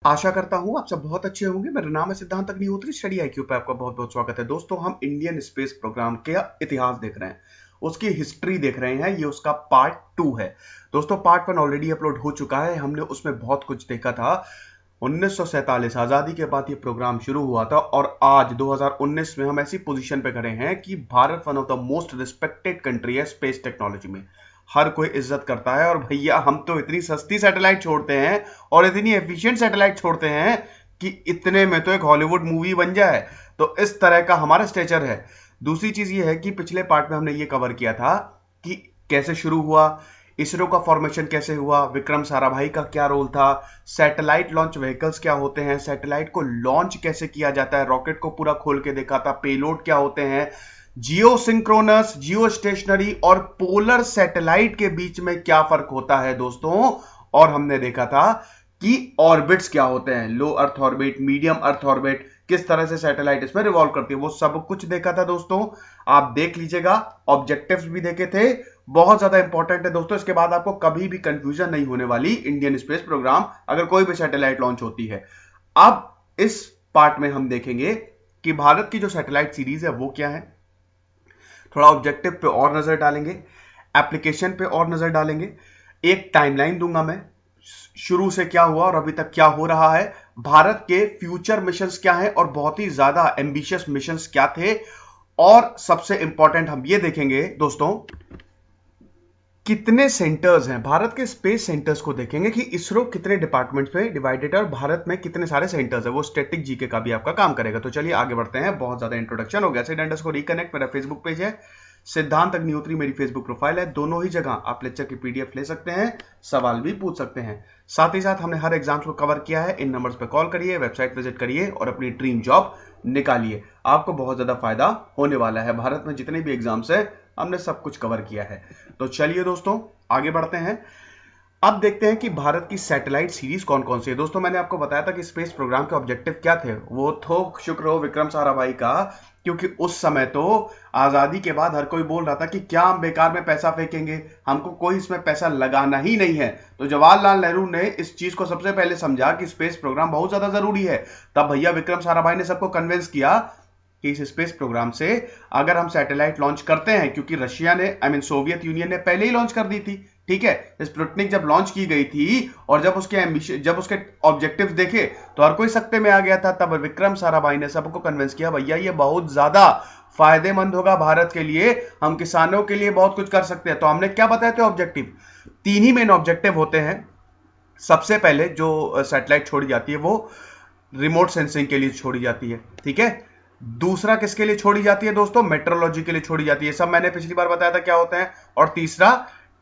आशा करता हूँ आप सब बहुत अच्छे होंगे। मेरा नाम है सिद्धांत अग्निहोत्री। स्टडी आईक्यू पे आपका बहुत बहुत स्वागत है। दोस्तों, हम इंडियन स्पेस प्रोग्राम के इतिहास देख रहे हैं, उसकी हिस्ट्री देख रहे हैं। ये उसका पार्ट 2 है। दोस्तों, पार्ट 1 ऑलरेडी अपलोड हो चुका है। हमने उसमें बहुत कुछ देखा था। 1947 आजादी के बाद ये प्रोग्राम शुरू हुआ था और आज 2019 में हम ऐसी पोजीशन पे खड़े हैं कि Bharat one of the most respected country है स्पेस टेक्नोलॉजी में। हर कोई इज्जत करता है। और भैया, हम तो इतनी सस्ती सैटेलाइट छोड़ते हैं और इतनी एफिशिएंट सैटेलाइट छोड़ते हैं कि इतने में तो एक हॉलीवुड मूवी बन जाए। तो इस तरह का हमारा स्टेचर है। दूसरी चीज ये है कि पिछले पार्ट में हमने ये कवर किया था कि कैसे शुरू हुआ, इसरो का फॉर्मेशन कैसे हुआ, विक्रम साराभाई का क्या रोल था, सैटेलाइट लॉन्च व्हीकल्स क्या होते हैं, सैटेलाइट को लॉन्च कैसे किया जाता है, रॉकेट को पूरा खोल के देखा था, पेलोड क्या होते हैं, जियो सिंक्रोनस, जियो स्टेशनरी और पोलर सैटेलाइट के बीच में क्या फर्क होता है दोस्तों। और हमने देखा था कि ऑर्बिट्स क्या होते हैं, low earth orbit, medium earth orbit, किस तरह से सैटेलाइट इसमें रिवॉल्व करती है, वो सब कुछ देखा था दोस्तों। आप देख लीजिएगा। ऑब्जेक्टिव्स भी देखे थे, बहुत ज्यादा इंपॉर्टेंट है दोस्तों। इसके बाद आपको कभी भी कंफ्यूजन नहीं होने वाली इंडियन स्पेस प्रोग्राम अगर कोई भी सैटेलाइट लॉन्च होती है। अब इस पार्ट में हम देखेंगे कि भारत की जो सैटेलाइट सीरीज है वो क्या है, थोड़ा ऑब्जेक्टिव पे और नजर डालेंगे, एप्लीकेशन पे और नजर डालेंगे, एक टाइमलाइन दूंगा मैं, शुरू से क्या हुआ और अभी तक क्या हो रहा है, भारत के फ्यूचर मिशंस क्या हैं और बहुत ही ज्यादा एम्बिशियस मिशंस क्या थे, और सबसे इंपॉर्टेंट हम ये देखेंगे दोस्तों कितने सेंटर्स हैं। भारत के स्पेस सेंटर्स को देखेंगे कि इसरो कितने डिपार्टमेंट्स में डिवाइडेड है और भारत में कितने सारे सेंटर्स है। वो स्टैटिक जीके का भी आपका काम करेगा। तो चलिए आगे बढ़ते हैं। बहुत ज्यादा इंट्रोडक्शन हो गया। सिड को रिकनेक्ट मेरा फेसबुक पेज है, सिद्धांत अग्निहोत्री मेरी फेसबुक प्रोफाइल है। दोनों ही जगह आप लेक्चर की पीडीएफ ले सकते हैं, सवाल भी पूछ सकते हैं। साथ ही साथ हमने हर एग्जाम्स को कवर किया है। इन नंबर्स पे कॉल करिए, वेबसाइट विजिट करिए और अपनी ड्रीम जॉब निकालिए। आपको बहुत ज्यादा फायदा होने वाला है। भारत में जितने भी एग्जाम्स है हमने सब कुछ कवर किया है। तो चलिए दोस्तों आगे बढ़ते हैं। अब देखते हैं कि भारत की सैटेलाइट सीरीज कौन कौन सी है। दोस्तों, मैंने आपको बताया था कि स्पेस प्रोग्राम के ऑब्जेक्टिव क्या थे। वो तो शुक्र हो विक्रम साराभाई का, क्योंकि उस समय तो आजादी के बाद हर कोई बोल रहा था कि क्या हम बेकार में पैसा फेंकेंगे, हमको कोई इसमें पैसा लगाना ही नहीं है। तो जवाहरलाल नेहरू ने इस चीज को सबसे पहले समझा कि स्पेस प्रोग्राम बहुत ज्यादा जरूरी है। तब भैया विक्रम साराभाई ने सबको कन्विंस किया कि इस स्पेस प्रोग्राम से अगर हम सैटेलाइट लॉन्च करते हैं, क्योंकि रशिया ने सोवियत यूनियन ने पहले ही लॉन्च कर दी थी, ठीक है। स्पुतनिक जब लॉन्च की गई थी और जब उसके ऑब्जेक्टिव्स देखे तो हर कोई सकते में आ गया था। तब विक्रम साराभाई ने सबको कन्विंस किया, भैया ये बहुत ज्यादा फायदेमंद होगा भारत के लिए, हम किसानों के लिए बहुत कुछ कर सकते हैं। तो हमने क्या बताया थे ऑब्जेक्टिव, 3 ही मेन ऑब्जेक्टिव होते हैं। सबसे पहले जो सैटेलाइट छोड़ी जाती है वो रिमोट सेंसिंग के लिए छोड़ी जाती है, ठीक है। दूसरा किसके लिए छोड़ी जाती है दोस्तों, मेट्रोलॉजी के लिए छोड़ी जाती है। सब मैंने पिछली बार बताया था क्या होता है। और तीसरा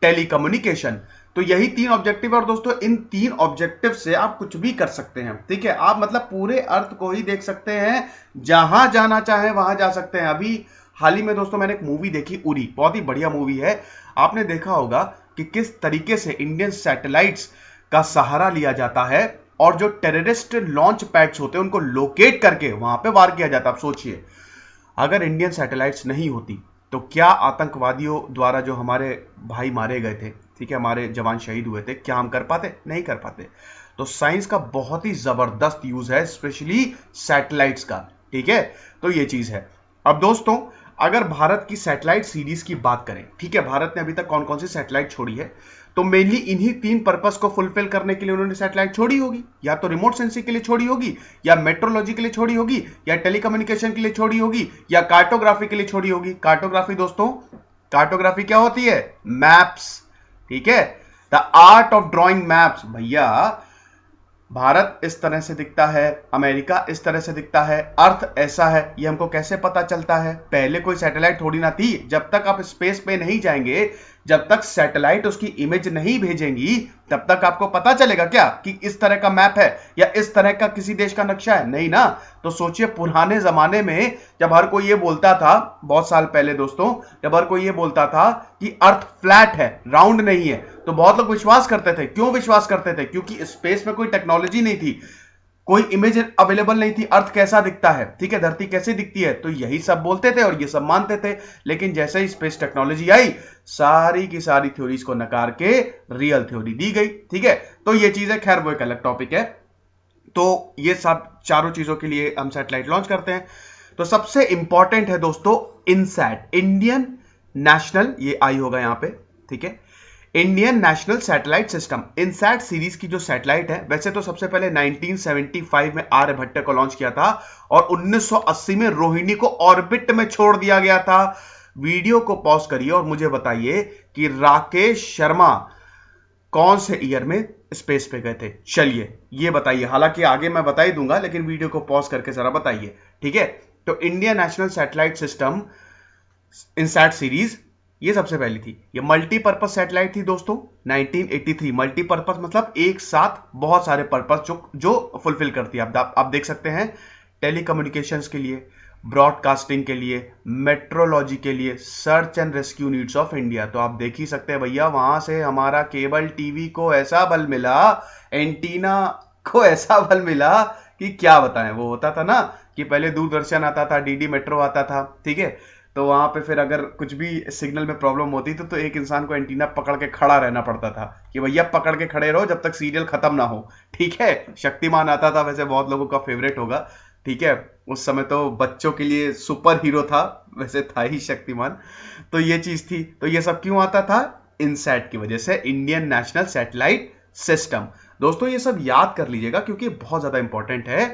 टेलीकम्युनिकेशन। तो यही 3 ऑब्जेक्टिव है। और दोस्तों, इन 3 ऑब्जेक्टिव से आप कुछ भी कर सकते हैं, ठीक है। आप मतलब पूरे अर्थ को ही देख सकते हैं, जहां जाना चाहे वहां जा सकते हैं। अभी हाल ही में दोस्तों मैंने एक मूवी देखी, उरी, बहुत ही बढ़िया मूवी है। आपने देखा होगा कि किस तरीके से इंडियन सैटेलाइट्स का सहारा लिया जाता है और जो टेररिस्ट लॉन्च पैड्स होते हैं उनको लोकेट करके वहां पे वार किया जाता है। आप सोचिए, अगर इंडियन सैटेलाइट्स नहीं होती तो क्या आतंकवादियों द्वारा जो हमारे भाई मारे गए थे, ठीक है, हमारे जवान शहीद हुए थे, क्या हम कर पाते? नहीं कर पाते। तो साइंस का बहुत ही जबरदस्त यूज है, स्पेशली सैटेलाइट्स का, ठीक है। तो ये चीज है। अब दोस्तों, अगर भारत की सैटेलाइट सीरीज की बात करें, ठीक है, भारत ने अभी तक कौन कौन सी सैटेलाइट छोड़ी है, तो मेनली इन्हीं 3 पर्पस को फुलफिल करने के लिए उन्होंने सैटेलाइट छोड़ी होगी। या तो रिमोट सेंसिंग के लिए छोड़ी होगी, या मेट्रोलॉजी के लिए छोड़ी होगी, या टेलीकम्युनिकेशन के लिए छोड़ी होगी, या कार्टोग्राफी के लिए छोड़ी होगी। कार्टोग्राफी दोस्तों, कार्टोग्राफी क्या होती है? मैप्स, ठीक है, the art of drawing maps. भैया, भारत इस तरह से दिखता है, अमेरिका इस तरह से दिखता है, अर्थ ऐसा है, ये हमको कैसे पता चलता है? पहले कोई सैटेलाइट थोड़ी ना थी। जब तक आप स्पेस पे नहीं जाएंगे, जब तक सैटेलाइट उसकी इमेज नहीं भेजेंगी, तब तक आपको पता चलेगा क्या कि इस तरह का मैप है या इस तरह का किसी देश का नक्शा है? नहीं ना। तो सोचिए, पुराने जमाने में जब हर कोई ये बोलता था, बहुत साल पहले दोस्तों, जब हर कोई ये बोलता था कि अर्थ फ्लैट है, राउंड नहीं है, तो बहुत लोग विश्वास करते थे। क्यों विश्वास करते थे? क्योंकि स्पेस में कोई टेक्नोलॉजी नहीं थी, कोई इमेज अवेलेबल नहीं थी, अर्थ कैसा दिखता है, ठीक है, धरती कैसे दिखती है, तो यही सब बोलते थे और ये सब मानते थे। लेकिन जैसे ही स्पेस टेक्नोलॉजी आई, सारी की सारी थ्योरीज को नकार के रियल थ्योरी दी गई, ठीक है। तो ये चीज है, खैर वो एक अलग टॉपिक है। तो ये सब चारों चीजों के लिए हम सैटेलाइट लॉन्च करते हैं। तो सबसे इंपॉर्टेंट है दोस्तों इनसैट, इंडियन नेशनल, ये आई होगा यहां पे, ठीक है, Indian national satellite system. INSAT series की जो सैटेलाइट है, वैसे तो सबसे पहले 1975 में आर्यभट्ट को लॉन्च किया था और 1980 में रोहिणी को ऑर्बिट में छोड़ दिया गया था। वीडियो को पॉज करिए और मुझे बताइए कि राकेश शर्मा कौन से ईयर में स्पेस पे गए थे, चलिए ये बताइए। हालांकि आगे मैं बता ही दूंगा, लेकिन वीडियो को पॉज करके जरा बताइए, ठीक है। तो Indian national satellite system INSAT series ये सबसे पहली थी। ये मल्टीपर्पज सैटेलाइट थी दोस्तों 1983। मल्टीपर्पज मतलब एक साथ बहुत सारे पर्पस जो फुलफिल करती है। आप देख सकते हैं, टेलीकम्युनिकेशंस के लिए, ब्रॉडकास्टिंग के लिए, मेट्रोलॉजी के लिए, search and rescue needs of India. तो आप देख ही सकते हैं भैया, वहां से हमारा केबल टीवी को ऐसा बल मिला, एंटीना को ऐसा बल मिला कि क्या बताएं। वो होता था ना कि पहले दूरदर्शन आता था, डीडी मेट्रो आता था, ठीक है, तो वहां पे फिर अगर कुछ भी सिग्नल में प्रॉब्लम होती थी तो एक इंसान को एंटीना पकड़ के खड़ा रहना पड़ता था कि भैया पकड़ के खड़े रहो जब तक सीरियल खत्म ना हो, ठीक है। शक्तिमान आता था, वैसे बहुत लोगों का फेवरेट होगा, ठीक है, उस समय तो बच्चों के लिए सुपर हीरो था, वैसे था ही शक्तिमान। तो ये चीज थी। तो ये सब क्यों आता था? इनसैट की वजह से, इंडियन नेशनल सैटेलाइट सिस्टम। दोस्तों ये सब याद कर लीजिएगा क्योंकि बहुत ज्यादा इंपॉर्टेंट है,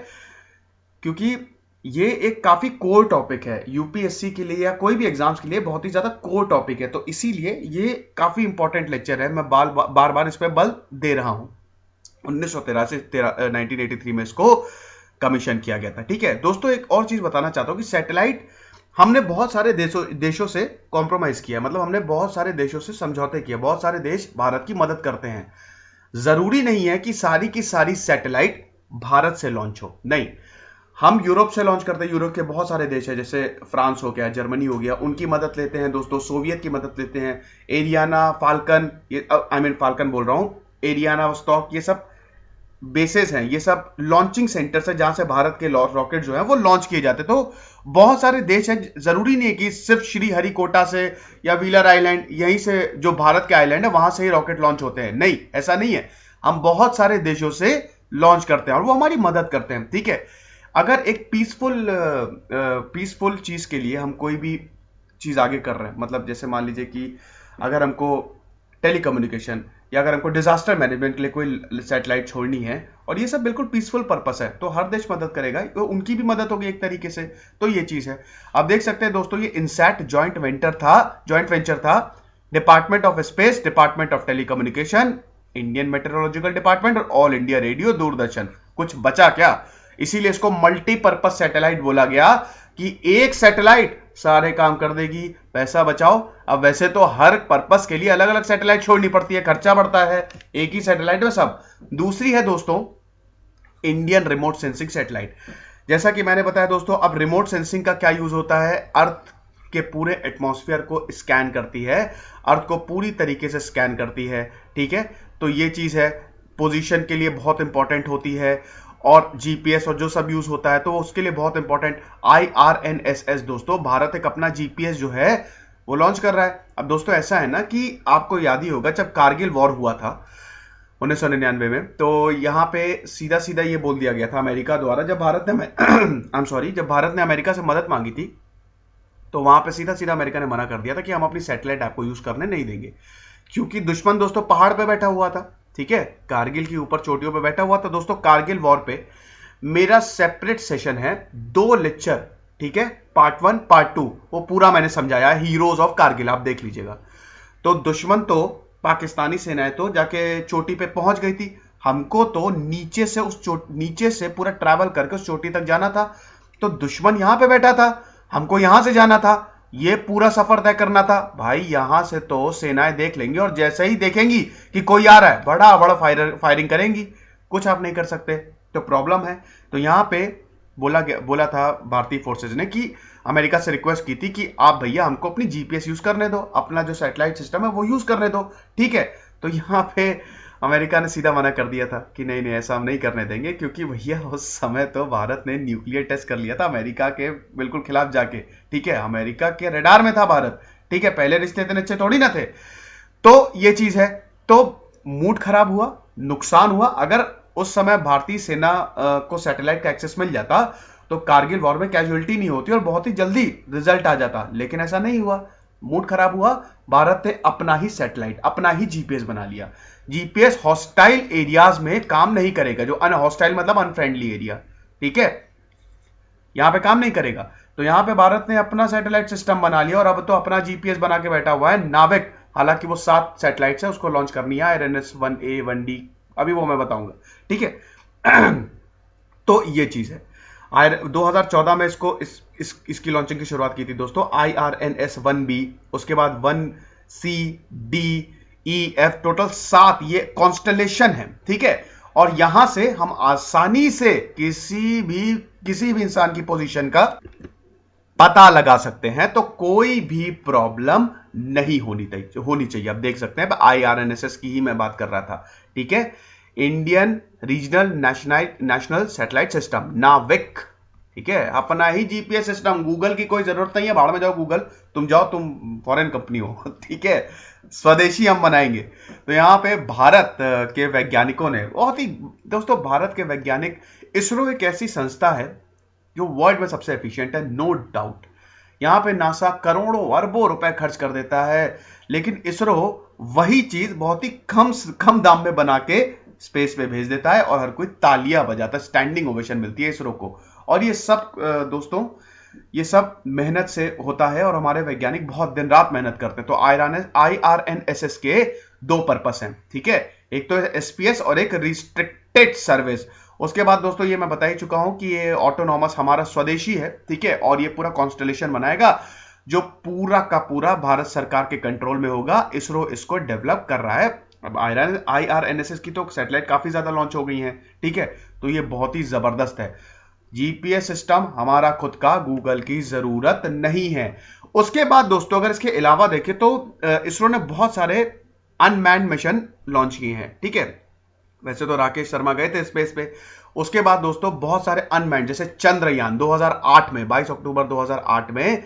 क्योंकि ये एक काफी कोर टॉपिक है यूपीएससी के लिए या कोई भी एग्जाम्स के लिए, बहुत ही ज्यादा कोर टॉपिक है। तो इसीलिए ये काफी इंपॉर्टेंट लेक्चर है, मैं बार बार इस पर बल दे रहा हूं। 1983 में इसको कमीशन किया गया था, ठीक है। दोस्तों एक और चीज बताना चाहता हूं कि सैटेलाइट हमने बहुत सारे देशों से कॉम्प्रोमाइज किया, मतलब हमने बहुत सारे देशों से समझौते किए। बहुत सारे देश भारत की मदद करते हैं। जरूरी नहीं है कि की सारी सैटेलाइट भारत से लॉन्च हो, नहीं। हम यूरोप से लॉन्च करते हैं, यूरोप के बहुत सारे देश है, जैसे फ्रांस हो गया, जर्मनी हो गया, उनकी मदद लेते हैं दोस्तों, सोवियत की मदद लेते हैं। एरियाना, फाल्कन, ये फाल्कन बोल रहा हूं, एरियाना वोस्टॉक, ये सब बेसेस हैं, ये सब लॉन्चिंग सेंटर्स है जहां से भारत के रॉकेट जो है वो लॉन्च किए जाते। तो बहुत सारे देश हैं, जरूरी नहीं है कि सिर्फ श्रीहरिकोटा से या व्हीलर आइलैंड, यहीं से जो भारत के आइलैंड है वहां से ही रॉकेट लॉन्च होते हैं, नहीं, ऐसा नहीं है। हम बहुत सारे देशों से लॉन्च करते हैं और वो हमारी मदद करते हैं, ठीक है। अगर एक पीसफुल चीज के लिए हम कोई भी चीज आगे कर रहे हैं, मतलब जैसे मान लीजिए कि अगर हमको टेलीकम्युनिकेशन या अगर हमको डिजास्टर मैनेजमेंट के लिए कोई सैटेलाइट छोड़नी है और ये सब बिल्कुल पीसफुल पर्पस है, तो हर देश मदद करेगा, तो उनकी भी मदद होगी एक तरीके से। तो ये चीज है। आप देख सकते हैं दोस्तों, ये इनसैट जॉइंट वेंचर था, department of space, department of telecommunication, Indian meteorological department और ऑल इंडिया रेडियो, दूरदर्शन। कुछ बचा क्या? इसीलिए इसको मल्टीपर्पज सैटेलाइट बोला गया कि एक सैटेलाइट सारे काम कर देगी, पैसा बचाओ। अब वैसे तो हर पर्पस के लिए अलग अलग सैटेलाइट छोड़नी पड़ती है, खर्चा बढ़ता है, एक ही सैटेलाइट में सब। दूसरी है दोस्तों इंडियन रिमोट सेंसिंग सैटेलाइट। जैसा कि मैंने बताया दोस्तों, अब रिमोट सेंसिंग का क्या यूज होता है? अर्थ के पूरे एटमॉस्फेयर को स्कैन करती है, अर्थ को पूरी तरीके से स्कैन करती है, ठीक है। तो ये चीज है, पोजीशन के लिए बहुत इंपॉर्टेंट होती है, और जीपीएस और जो सब यूज होता है तो उसके लिए बहुत इंपॉर्टेंट। IRNSS दोस्तों, भारत एक अपना जीपीएस जो है वो लॉन्च कर रहा है। अब दोस्तों ऐसा है ना कि आपको याद ही होगा, जब कारगिल वॉर हुआ था 1999 में, तो यहां पे सीधा सीधा ये बोल दिया गया था अमेरिका द्वारा, जब भारत ने जब भारत ने अमेरिका से मदद मांगी थी, तो वहां पे सीधा सीधा अमेरिका ने मना कर दिया था कि हम अपनी सैटेलाइट आपको यूज करने नहीं देंगे, क्योंकि दुश्मन दोस्तों पहाड़ पे बैठा हुआ था, ठीक है, कारगिल की ऊपर चोटियों पे बैठा हुआ था। दोस्तों कारगिल वॉर पे मेरा सेपरेट सेशन है, 2 लेक्चर, ठीक है, पार्ट 1 पार्ट 2, वो पूरा मैंने समझाया, हीरोज ऑफ कारगिल, आप देख लीजिएगा। तो दुश्मन तो पाकिस्तानी सेनाएं तो जाके चोटी पे पहुंच गई थी, हमको तो नीचे से पूरा ट्रैवल करके उस चोटी तक जाना था। तो दुश्मन यहां पे बैठा था, हमको यहां से जाना था, ये पूरा सफर तय करना था। भाई यहां से तो सेनाएं देख लेंगी और जैसे ही देखेंगी कि कोई आ रहा है, बड़ा बड़ा फायरिंग करेंगी, कुछ आप नहीं कर सकते, तो प्रॉब्लम है। तो यहां पे बोला था भारतीय फोर्सेज ने कि अमेरिका से रिक्वेस्ट की थी कि आप भैया हमको अपनी जीपीएस यूज करने दो, अपना जो सैटेलाइट सिस्टम है वो यूज करने दो, ठीक है। तो यहां पे अमेरिका ने सीधा मना कर दिया था कि नहीं ऐसा हम नहीं करने देंगे, क्योंकि भैया उस समय तो भारत ने न्यूक्लियर टेस्ट कर लिया था अमेरिका के बिल्कुल खिलाफ जाके, ठीक है, अमेरिका के रडार में था भारत, ठीक है, पहले रिश्ते इतने अच्छे थोड़ी ना थे। तो ये चीज है, तो मूड खराब हुआ, नुकसान हुआ। अगर उस समय भारतीय सेना को सैटेलाइट का एक्सेस मिल जाता तो कारगिल वॉर में कैजुअलिटी नहीं होती और बहुत ही जल्दी रिजल्ट आ जाता, लेकिन ऐसा नहीं हुआ। मूड खराब हुआ, भारत ने अपना ही सैटेलाइट, अपना ही जीपीएस बना लिया। जीपीएस हॉस्टाइल एरियाज में काम नहीं करेगा, जो अनहॉस्टाइल मतलब अनफ्रेंडली एरिया, ठीक है, यहां पे काम नहीं करेगा। तो यहां पे भारत ने अपना सैटेलाइट सिस्टम बना लिया और अब तो अपना जीपीएस बना के बैठा हुआ है, नाविक। हालांकि वो 7 सैटेलाइट्स है, उसको लॉन्च करनी है, IRNS 1A 1D, अभी वो मैं बताऊंगा, ठीक है। तो ये चीज है। 2014 में इसकी लॉन्चिंग की शुरुआत की थी दोस्तों, IRNS 1B, उसके बाद 1C D E F, total 7 ये कॉन्स्टलेशन है, ठीक है। और यहां से हम आसानी से किसी भी इंसान की पोजीशन का पता लगा सकते हैं, तो कोई भी प्रॉब्लम नहीं होनी चाहिए। आप देख सकते हैं, IRNSS की ही मैं बात कर रहा था, ठीक है, Indian regional national satellite system, नाविक, ठीक है, अपना ही जीपीएस सिस्टम। गूगल की कोई जरूरत नहीं है, भाड़ में जाओ गूगल, तुम जाओ, तुम फॉरेन कंपनी हो, ठीक है, स्वदेशी हम बनाएंगे। तो यहां पे भारत के वैज्ञानिकों ने बहुत ही दोस्तों, भारत के वैज्ञानिक, इसरो एक ऐसी संस्था है जो वर्ल्ड में सबसे एफिशिएंट है, नो डाउट। यहां पे नासा करोड़ों अरबों रुपए खर्च कर देता है, लेकिन इसरो वही चीज बहुत ही कम दाम में बना के स्पेस में भेज देता है और हर कोई तालियां बजाता है, स्टैंडिंग ओवेशन मिलती है इसरो को। और ये सब दोस्तों, ये सब मेहनत से होता है और हमारे वैज्ञानिक बहुत दिन रात मेहनत करते हैं। तो IRNSS के 2 पर्पस हैं, ठीक है, एक तो SPS और एक रिस्ट्रिक्टेड सर्विस। उसके बाद दोस्तों, ये मैं बता ही चुका हूं कि ये ऑटोनॉमस हमारा स्वदेशी है, ठीक है, और ये पूरा कॉन्स्टलेशन बनाएगा जो पूरा का पूरा भारत सरकार के कंट्रोल में होगा। इसरो इसको डेवलप कर रहा है। अब IRNSS की तो सैटेलाइट काफी ज्यादा लॉन्च हो गई हैं, ठीक है, तो ये बहुत ही जबरदस्त है। जीपीएस सिस्टम हमारा खुद का, गूगल की जरूरत नहीं है। उसके बाद दोस्तों, अगर इसके अलावा देखें तो इसरो ने बहुत सारे अनमैन्ड मिशन लॉन्च किए हैं, ठीक है। वैसे तो राकेश शर्मा गए थे स्पेस पे। उसके बाद दोस्तों बहुत सारे अनमैन्ड, जैसे चंद्रयान 2008 में, 22 अक्टूबर 2008 में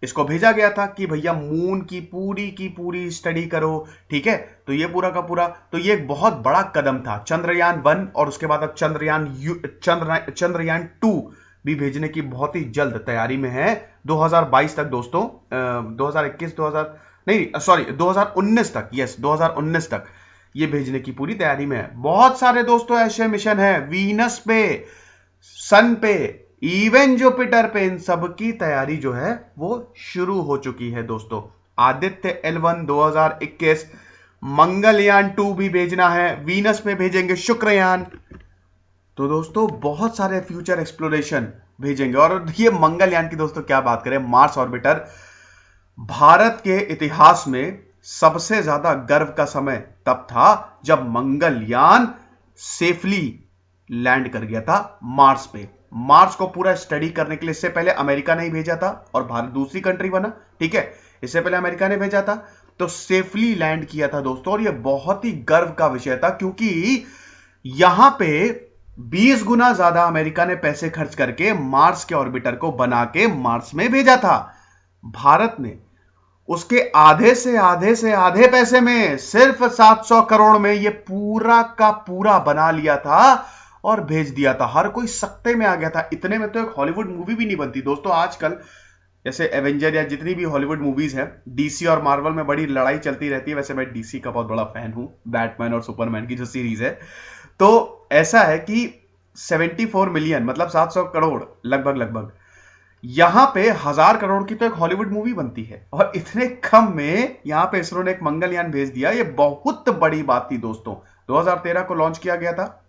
इसको भेजा गया था कि भैया मून की पूरी स्टडी करो, ठीक है। तो ये पूरा का पूरा, तो ये एक बहुत बड़ा कदम था, चंद्रयान 1। और उसके बाद अब चंद्रयान 2 भी भेजने की बहुत ही जल्द तैयारी में है, 2022 तक दोस्तों, 2019 तक, यस 2019 तक ये भेजने की पूरी तैयारी में है। बहुत सारे दोस्तों ऐसे मिशन है, वीनस पे, सन पे, इवन जुपिटर पे, इन सब की तैयारी जो है वो शुरू हो चुकी है दोस्तों। आदित्य L1 2021, मंगलयान 2 भी भेजना है, वीनस पे भेजेंगे शुक्रयान। तो दोस्तों बहुत सारे फ्यूचर एक्सप्लोरेशन भेजेंगे। और ये मंगलयान की दोस्तों क्या बात करें, मार्स ऑर्बिटर, भारत के इतिहास में सबसे ज्यादा गर्व का समय तब था जब मंगलयान सेफली लैंड कर गया था मार्स पे। मार्स को पूरा स्टडी करने के लिए इससे पहले अमेरिका ने ही भेजा था और भारत दूसरी कंट्री बना, ठीक है, इससे पहले अमेरिका ने भेजा था, तो सेफली लैंड किया था दोस्तों। और यह बहुत ही गर्व का विषय था, क्योंकि यहां पे 20 गुना ज्यादा अमेरिका ने पैसे खर्च करके मार्स के ऑर्बिटर को बना के मार्स में भेजा था। भारत ने उसके आधे पैसे में, सिर्फ 700 करोड़ में ये पूरा का पूरा बना लिया था और भेज दिया था। हर कोई सकते में आ गया था। इतने में तो एक हॉलीवुड मूवी भी नहीं बनती दोस्तों। आजकल जैसे एवेंजर या जितनी भी हॉलीवुड मूवीज है, डीसी और मार्वल में बड़ी लड़ाई चलती रहती है। वैसे मैं डीसी का बहुत बड़ा फैन हूं, बैटमैन और सुपरमैन की जो सीरीज है। तो ऐसा है कि 74 मिलियन मतलब 700 करोड़ लगभग, यहां पे 1000 करोड़ की तो एक हॉलीवुड मूवी बनती है, और इतने कम में यहां पे इसरो ने एक मंगलयान भेज दिया। ये बहुत बड़ी बात थी दोस्तों। 2013 को लॉन्च किया गया था,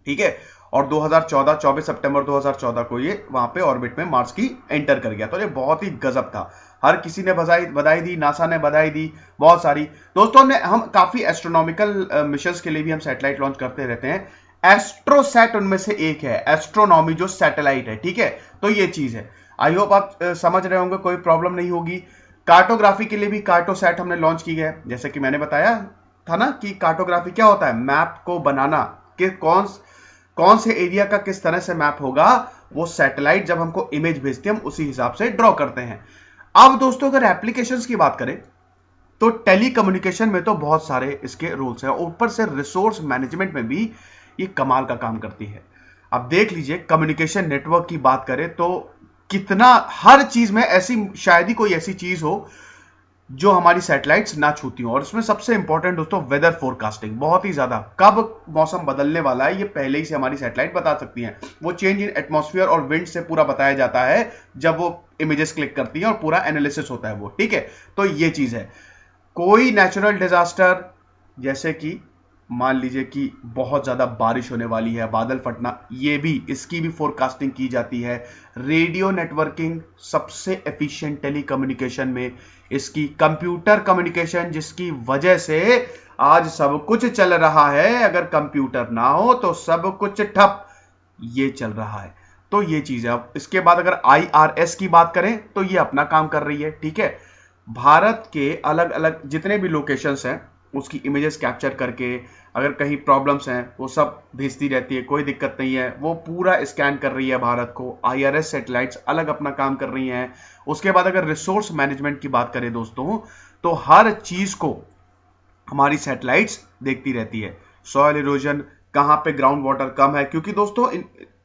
ठीक है, और 2014 24 सितंबर 2014 को ये वहां पे ऑर्बिट में मार्स की एंटर कर गया। तो ये बहुत ही गजब था। हर किसी ने बधाई दी, नासा ने बधाई दी, बहुत सारी दोस्तों ने। हम काफी एस्ट्रोनॉमिकल मिशंस के लिए भी हम सैटेलाइट लॉन्च करते रहते हैं। एस्ट्रोसैट उनमें से एक है, एस्ट्रोनॉमी जो सैटेलाइट है, ठीक है। तो ये चीज है, आई होप आप समझ रहे होंगे, कोई प्रॉब्लम नहीं होगी। कार्टोग्राफी के लिए भी कार्टोसैट हमने लॉन्च की है। जैसे कि मैंने बताया था ना कि कार्टोग्राफी क्या होता है, मैप को बनाना कि कौन से एरिया का किस तरह से मैप होगा, वो सैटेलाइट जब हमको इमेज भेजती है हम उसी हिसाब से ड्रॉ करते हैं। अब दोस्तों अगर एप्लीकेशंस की बात करें तो टेलीकम्युनिकेशन में तो बहुत सारे इसके रूल्स हैं, ऊपर से रिसोर्स मैनेजमेंट में भी ये कमाल का काम करती है। अब देख लीजिए, कम्युनिकेशन नेटवर्क की बात करें तो कितना, हर चीज में ऐसी शायद ही कोई ऐसी चीज हो जो हमारी सैटेलाइट्स ना छूती हो। और इसमें सबसे इंपॉर्टेंट दोस्तों वेदर फोरकास्टिंग, बहुत ही ज्यादा कब मौसम बदलने वाला है ये पहले ही से हमारी सैटेलाइट बता सकती हैं। वो चेंज इन एटमॉस्फेयर और विंड से पूरा बताया जाता है जब वो इमेजेस क्लिक करती हैं और पूरा एनालिसिस होता है वो, ठीक है। तो ये चीज है, कोई नेचुरल डिजास्टर जैसे कि मान लीजिए कि बहुत ज्यादा बारिश होने वाली है, बादल फटना, ये भी, इसकी भी फोरकास्टिंग की जाती है। रेडियो नेटवर्किंग सबसे एफिशिएंट टेलीकम्युनिकेशन में इसकी, कंप्यूटर कम्युनिकेशन जिसकी वजह से आज सब कुछ चल रहा है, अगर कंप्यूटर ना हो तो सब कुछ ठप, ये चल रहा है। तो ये चीज है। अब इसके बाद अगर IRS की बात करें तो ये अपना काम कर रही है, ठीक है। भारत के अलग अलग जितने भी लोकेशंस हैं उसकी इमेजेस कैप्चर करके, अगर कहीं प्रॉब्लम्स हैं वो सब भेजती रहती है, कोई दिक्कत नहीं है, वो पूरा स्कैन कर रही है भारत को। IRS सैटेलाइट्स अलग अपना काम कर रही हैं। उसके बाद अगर रिसोर्स मैनेजमेंट की बात करें दोस्तों, तो हर चीज को हमारी सैटेलाइट्स देखती रहती है। सॉइल इरोजन, कहां पे ग्राउंड वाटर कम है, क्योंकि दोस्तों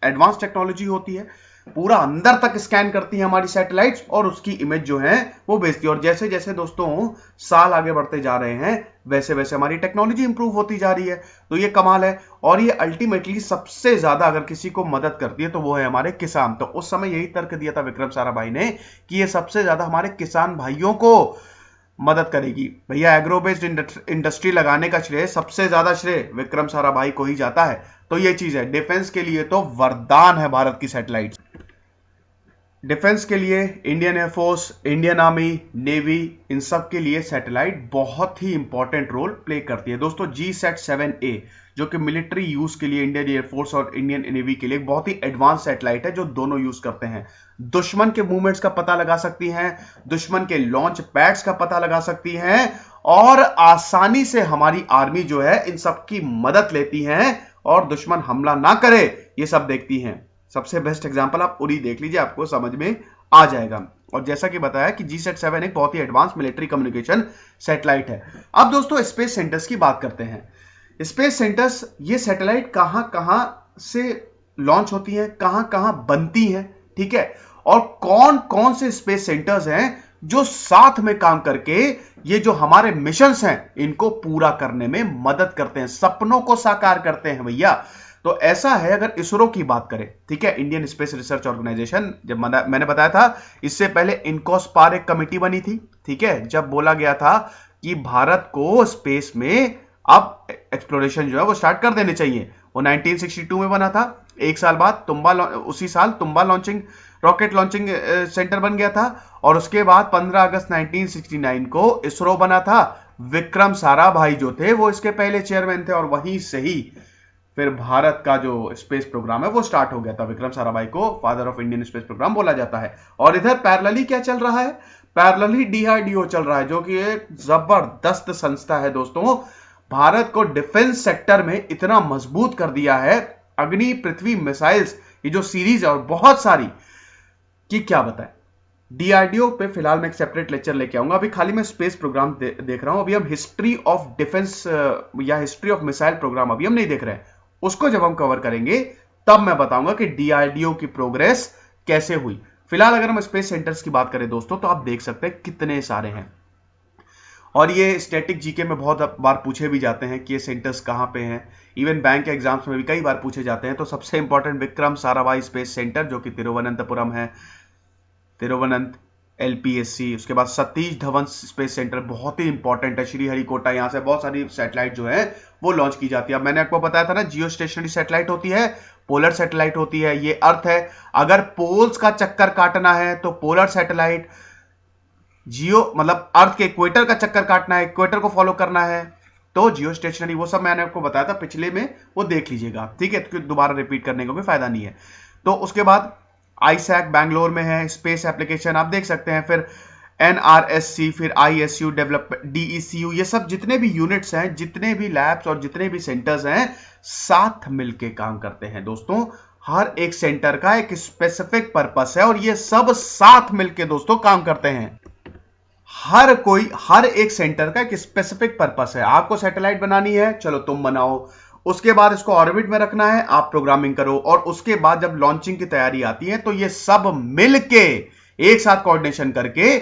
एडवांस टेक्नोलॉजी होती है, पूरा अंदर तक स्कैन करती है हमारी सैटेलाइट्स और उसकी इमेज जो है वो भेजती है। और जैसे जैसे दोस्तों साल आगे बढ़ते जा रहे हैं वैसे वैसे हमारी टेक्नोलॉजी इंप्रूव होती जा रही है। तो ये कमाल है। और ये अल्टीमेटली सबसे ज्यादा अगर किसी को मदद करती है तो वो है हमारे किसान। तो उस समय यही तर्क दिया था विक्रम साराभाई ने कि ये सबसे ज्यादा हमारे किसान भाइयों को मदद करेगी। भैया एग्रो बेस्ड इंडस्ट्री लगाने का श्रेय, सबसे ज्यादा श्रेय विक्रम साराभाई को ही जाता है। तो ये चीज है, डिफेंस के लिए तो वरदान है भारत की सैटेलाइट। डिफेंस के लिए Indian air force, Indian army, navy, इन सब के लिए सैटेलाइट बहुत ही इंपॉर्टेंट रोल प्ले करती है। दोस्तों GSAT-7A जो कि मिलिट्री यूज के लिए इंडियन एयरफोर्स और इंडियन नेवी के लिए एक बहुत ही एडवांस सैटेलाइट है जो दोनों यूज करते हैं। दुश्मन के मूवमेंट्स का पता लगा सकती हैं, दुश्मन के लॉन्च पैड्स का पता लगा सकती हैं और आसानी से हमारी आर्मी जो है इन सब की मदद लेती है और दुश्मन हमला ना करे ये सब देखती हैं। सबसे बेस्ट एग्जांपल आप उरी देख लीजिए, आपको समझ में आ जाएगा। और जैसा कि बताया कि GSAT-7 एक बहुत ही एडवांस मिलिट्री कम्युनिकेशन सैटेलाइट है। अब दोस्तों स्पेस सेंटर्स की बात करते हैं। स्पेस सेंटर्स, ये सैटेलाइट कहां कहां से लॉन्च होती हैं, कहां कहां बनती हैं, ठीक है, और कौन कौन से स्पेस सेंटर्स हैं जो साथ में काम करके ये जो हमारे मिशंस हैं इनको पूरा करने में मदद करते हैं, सपनों को साकार करते हैं भैया। तो ऐसा है, अगर इसरो की बात करें, ठीक है, इंडियन स्पेस रिसर्च ऑर्गेनाइजेशन, जब मैंने बताया था इससे पहले इनकॉस्पार एक कमेटी बनी थी, ठीक है, जब बोला गया था कि भारत को स्पेस में अब एक्सप्लोरेशन जो है वो स्टार्ट कर देने चाहिए। वो 1962 में बना था। एक साल बाद उसी साल तुम्बा लॉन्चिंग रॉकेट लॉन्चिंग सेंटर बन गया था। और उसके बाद 15 अगस्त 1969 को इसरो बना था। विक्रम साराभाई जो थे वो इसके पहले चेयरमैन थे और वहीं से ही फिर भारत का जो स्पेस प्रोग्राम है वो स्टार्ट हो गया था। विक्रम साराभाई को father of Indian space program बोला जाता है। और इधर पैरेलली क्या चल रहा है, पैरेलली DRDO चल रहा है जो कि एक जबरदस्त संस्था है दोस्तों। भारत को डिफेंस सेक्टर में इतना मजबूत कर दिया है, अग्नि, पृथ्वी, मिसाइल्स, ये जो सीरीज है और बहुत सारी, कि क्या बताएं। DRDO पे फिलहाल मैं एक सेपरेट लेक्चर लेके आऊंगा। अभी खाली मैं स्पेस प्रोग्राम देख रहा हूं। अभी हम हिस्ट्री ऑफ डिफेंस या हिस्ट्री ऑफ मिसाइल प्रोग्राम अभी हम नहीं देख रहे हैं। उसको जब हम कवर करेंगे तब मैं बताऊंगा कि DRDO की प्रोग्रेस कैसे हुई। फिलहाल अगर हम स्पेस सेंटर्स की बात करें दोस्तों तो आप देख सकते हैं कितने सारे हैं। और ये स्टैटिक जीके में बहुत बार पूछे भी जाते हैं कि ये सेंटर्स कहां पे हैं। इवन बैंक के एग्जाम्स में भी कई बार पूछे जाते हैं। तो सबसे important Vikram Sarabhai space centre जो कि तिरुवनंतपुरम है, तिरुवनंत LPSC। उसके बाद सतीश धवन स्पेस सेंटर बहुत ही इंपॉर्टेंट है, श्रीहरिकोटा। यहां से बहुत सारी सैटेलाइट जो है वो लॉन्च की जाती है। अब मैंने आपको बताया था ना, जियो स्टेशनरी सैटेलाइट होती है, पोलर सैटेलाइट होती है। ये अर्थ है, अगर पोल्स का चक्कर काटना है तो पोलर सैटेलाइट, जियो मतलब अर्थ के इक्वेटर का चक्कर काटना है, इक्वेटर को फॉलो करना है तो जियो स्टेशनरी। वो सब मैंने आपको बताया था पिछले में, वो देख लीजिएगा, ठीक है, तो दोबारा रिपीट करने का कोई फायदा नहीं है। तो उसके बाद ISAC बैंगलोर में है, स्पेस एप्लीकेशन आप देख सकते हैं। फिर NRSC, फिर ISU डेवलपमेंट, DECU, ये सब जितने भी यूनिट्स हैं, जितने भी लैब्स और जितने भी सेंटर्स हैं, साथ मिलके काम करते हैं दोस्तों। हर एक सेंटर का एक स्पेसिफिक पर्पस है और ये सब साथ मिलके दोस्तों काम करते हैं। हर एक सेंटर का एक स्पेसिफिक पर्पस है। आपको सैटेलाइट बनानी है, चलो तुम बनाओ। उसके बाद इसको ऑर्बिट में रखना है, आप प्रोग्रामिंग करो, और उसके बाद जब लॉन्चिंग की तैयारी आती है तो ये सब मिलके एक साथ कोऑर्डिनेशन करके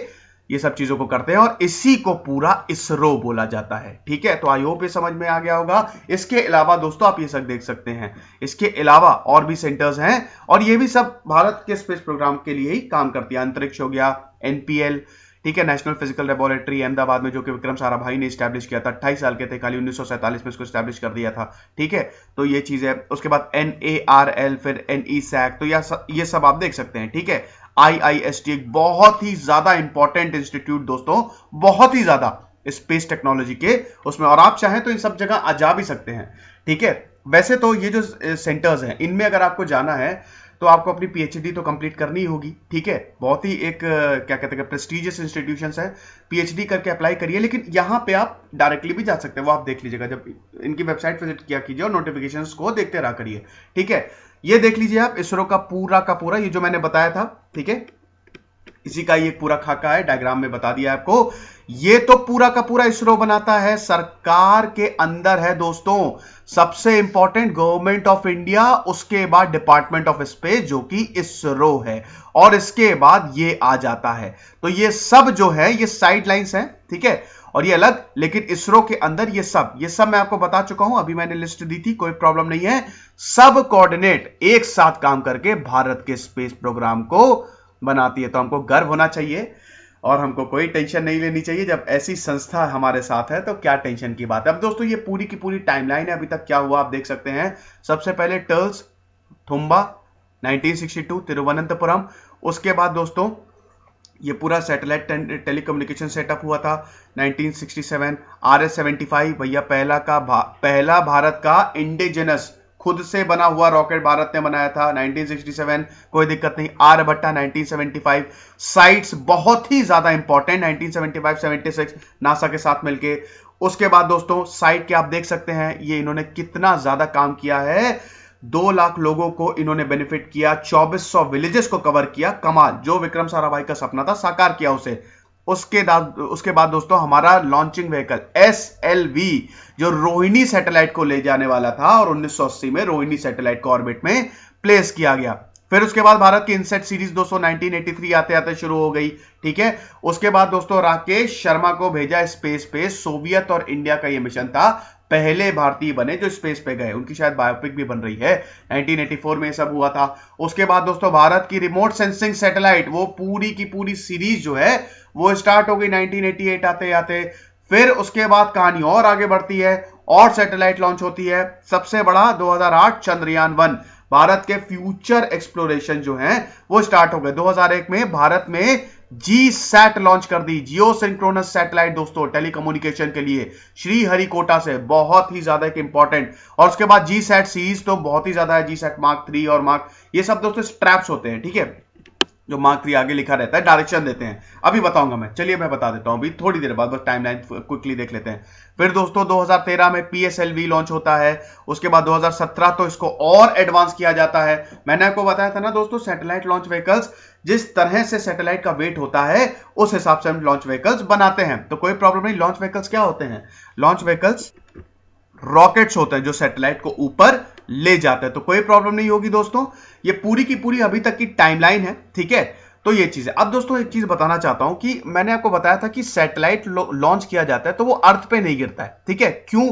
ये सब चीजों को करते हैं, और इसी को पूरा इसरो बोला जाता है। ठीक है, तो आई होप ये समझ में आ गया होगा। इसके अलावा दोस्तों आप ये सब देख सकते हैं, इसके अलावा और भी सेंटर्स हैं, और ये भी सब भारत के स्पेस प्रोग्राम के लिए ही काम करती है। अंतरिक्ष हो गया, एनपीएल, ठीक है, नेशनल फिजिकल लेबोरेटरी अहमदाबाद में, जो कि विक्रम साराभाई ने स्टैब्लिश किया था। 28 साल के थे, खाली 1947 में इसको स्टैब्लिश कर दिया था। ठीक है, तो ये चीज है। उसके बाद NARL, फिर NESAC, तो ये सब आप देख सकते हैं। ठीक है, IIST एक बहुत ही ज्यादा इंपॉर्टेंट इंस्टीट्यूट दोस्तों, बहुत ही ज्यादा स्पेस टेक्नोलॉजी के उसमें, और आप चाहें तो इन सब जगह जा भी सकते हैं। ठीक है, वैसे तो ये जो सेंटर्स हैं इनमें अगर आपको जाना है तो आपको अपनी PhD तो कंप्लीट करनी ही होगी। ठीक है, बहुत ही एक क्या कहते हैं प्रेस्टिजियस इंस्टीट्यूशंस है, PhD करके अप्लाई करिए। लेकिन यहां पे आप डायरेक्टली भी जा सकते हैं, वो आप देख लीजिएगा, जब इनकी वेबसाइट विजिट किया कीजिए और नोटिफिकेशंस को देखते रहा करिए। ठीक है, ये देख लीजिए आप इसरो का पूरा ये जो मैंने बताया था। ठीक है, इसी का ये पूरा खाका है, डायग्राम में बता दिया आपको। ये तो पूरा का पूरा इसरो बनाता है, सरकार के अंदर है दोस्तों। सबसे इंपॉर्टेंट गवर्नमेंट ऑफ इंडिया, उसके बाद डिपार्टमेंट ऑफ स्पेस जो कि इसरो है, और इसके बाद ये आ जाता है। तो ये सब जो है ये साइड लाइंस है। ठीक है, और ये अलग, लेकिन इसरो के अंदर ये सब मैं आपको बता चुका हूं, अभी मैंने लिस्ट दी थी, कोई प्रॉब्लम नहीं है। सब कोऑर्डिनेट एक साथ काम करके भारत के स्पेस प्रोग्राम को बनाती है। तो हमको गर्व होना चाहिए और हमको कोई टेंशन नहीं लेनी चाहिए। जब ऐसी संस्था हमारे साथ है तो क्या टेंशन की बात है। अब दोस्तों ये पूरी की पूरी टाइमलाइन है, अभी तक क्या हुआ आप देख सकते हैं। सबसे पहले टर्ल्स थुम्बा 1962 तिरुवनंतपुरम। उसके बाद दोस्तों ये पूरा सैटेलाइट टेलीकम्युनिकेशन सेटअप हुआ था 1967। RS-75 भैया पहला भारत का इंडिजिनस खुद से बना हुआ रॉकेट भारत ने बनाया था 1967, कोई दिक्कत नहीं। आर्यभट्टा 1975। साइट्स बहुत ही ज्यादा इंपॉर्टेंट 1975-76 नासा के साथ मिलके। उसके बाद दोस्तों साइट के आप देख सकते हैं, ये इन्होंने कितना ज्यादा काम किया है। 2 लाख लोगों को इन्होंने बेनिफिट किया, 2400 विलेजेस को कवर किया। कमाल, जो विक्रम साराभाई का सपना था साकार किया उसे। उसके बाद दोस्तों हमारा लॉन्चिंग व्हीकल SLV जो रोहिणी सैटेलाइट को ले जाने वाला था, और 1980 में रोहिणी सैटेलाइट को ऑर्बिट में प्लेस किया गया। फिर उसके बाद भारत की इनसेट सीरीज दोस्तों 1983 आते आते शुरू हो गई। ठीक है, उसके बाद दोस्तों राकेश शर्मा को भेजा स्पेस पे। सोवियत और इंडिया का यह मिशन था, पहले भारतीय बने जो स्पेस पे गए, उनकी शायद बायोपिक भी बन रही है। 1984 में सब हुआ था। उसके बाद दोस्तों भारत की रिमोट सेंसिंग सैटेलाइट, वो पूरी की पूरी सीरीज जो है वो स्टार्ट हो गई 1988 आते आते। फिर उसके बाद कहानी और आगे बढ़ती है, और सैटेलाइट लॉन्च होती है। सबसे बड़ा 2008 चंद्रयान-1, भारत के फ्यूचर एक्सप्लोरेशन जो हैं वो स्टार्ट हो गए। 2001 में भारत में GSAT लॉन्च कर दी, जियो सिंक्रोनस सैटेलाइट दोस्तों, टेलीकम्युनिकेशन के लिए श्रीहरिकोटा से, बहुत ही ज्यादा एक इंपॉर्टेंट। और उसके बाद GSAT सीरीज तो बहुत ही ज्यादा है, GSAT मार्क 3 और मार्क, ये सब दोस्तों स्ट्रैप्स होते हैं। ठीक है, जो मार्क 3 आगे लिखा रहता है, डायरेक्शन देते हैं, अभी बताऊंगा मैं। चलिए मैं बता देता हूं अभी थोड़ी देर बाद, बस टाइमलाइन क्विकली देख लेते हैं। फिर दोस्तों 2013 में PSLV लॉन्च होता है। उसके बाद 2017 तो इसको और एडवांस किया जाता है। मैंने आपको बताया था ना दोस्तों, सैटेलाइट लॉन्च व्हीकल्स, जिस तरह से सैटेलाइट का वेट होता है उस हिसाब से हम लॉन्च व्हीकल्स बनाते हैं। तो कोई प्रॉब्लम नहीं। लॉन्च व्हीकल्स क्या होते हैं? लॉन्च व्हीकल्स रॉकेट्स होते हैं जो सैटेलाइट को ऊपर ले जाते हैं। तो कोई प्रॉब्लम नहीं होगी दोस्तों। ये पूरी की पूरी अभी तक की टाइमलाइन है। ठीक है, तो ये चीज है। अब दोस्तों एक चीज बताना चाहता हूं कि मैंने आपको बताया था कि सैटेलाइट लॉन्च किया जाता है तो वो अर्थ पे नहीं गिरता है। ठीक है, क्यों?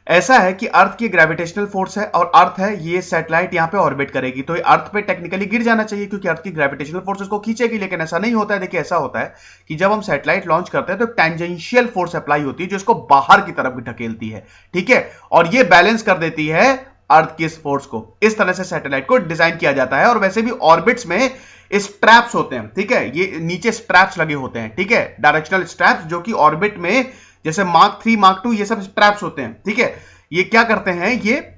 ऐसा है कि अर्थ की ग्रेविटेशनल फोर्स है, और अर्थ है, ये सैटेलाइट यहां पे ऑर्बिट करेगी, तो ये अर्थ पे टेक्निकली गिर जाना चाहिए क्योंकि अर्थ की ग्रेविटेशनल फोर्स उसको खींचेगी। लेकिन ऐसा नहीं होता है। देखिए ऐसा होता है कि जब हम सैटेलाइट लॉन्च करते हैं तो टेंजेंशियल फोर्स अप्लाई होती है जो इसको बाहर की तरफ ढकेलती है। ठीक है, और ये बैलेंस कर देती है अर्थ की इस फोर्स को। इस तरह से सैटेलाइट को डिजाइन किया जाता है। और वैसे भी ऑर्बिट्स में स्ट्रैप्स होते हैं। ठीक है, ये नीचे स्ट्रैप्स लगे होते हैं। ठीक है, डायरेक्शनल स्ट्रैप्स, जो कि ऑर्बिट में जैसे मार्क 3 मार्क 2 ये सब स्ट्रैप्स होते हैं। ठीक है, ये क्या करते हैं? ये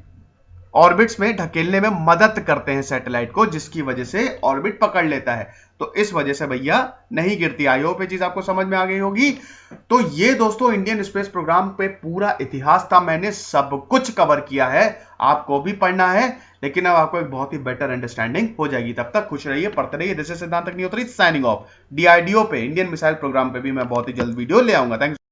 ऑर्बिट्स में ढकेलने में मदद करते हैं सैटेलाइट को, जिसकी वजह से ऑर्बिट पकड़ लेता है। तो इस वजह से भैया नहीं गिरती। आई होप ये चीज आपको समझ में आ गई होगी। तो ये दोस्तों इंडियन स्पेस प्रोग्राम पे पूरा इतिहास था। मैंने सब कुछ कवर किया है, आपको भी पढ़ना है, लेकिन अब आपको एक बहुत ही बेटर अंडरस्टैंडिंग हो जाएगी। तब तक खुश रहिए, पढ़ते रहिए। दिस इज सिद्धांत अग्निहोत्री साइनिंग ऑफ। DRDO पे, इंडियन मिसाइल प्रोग्राम पे भी मैं बहुत ही जल्द वीडियो ले आऊंगा। थैंक्स।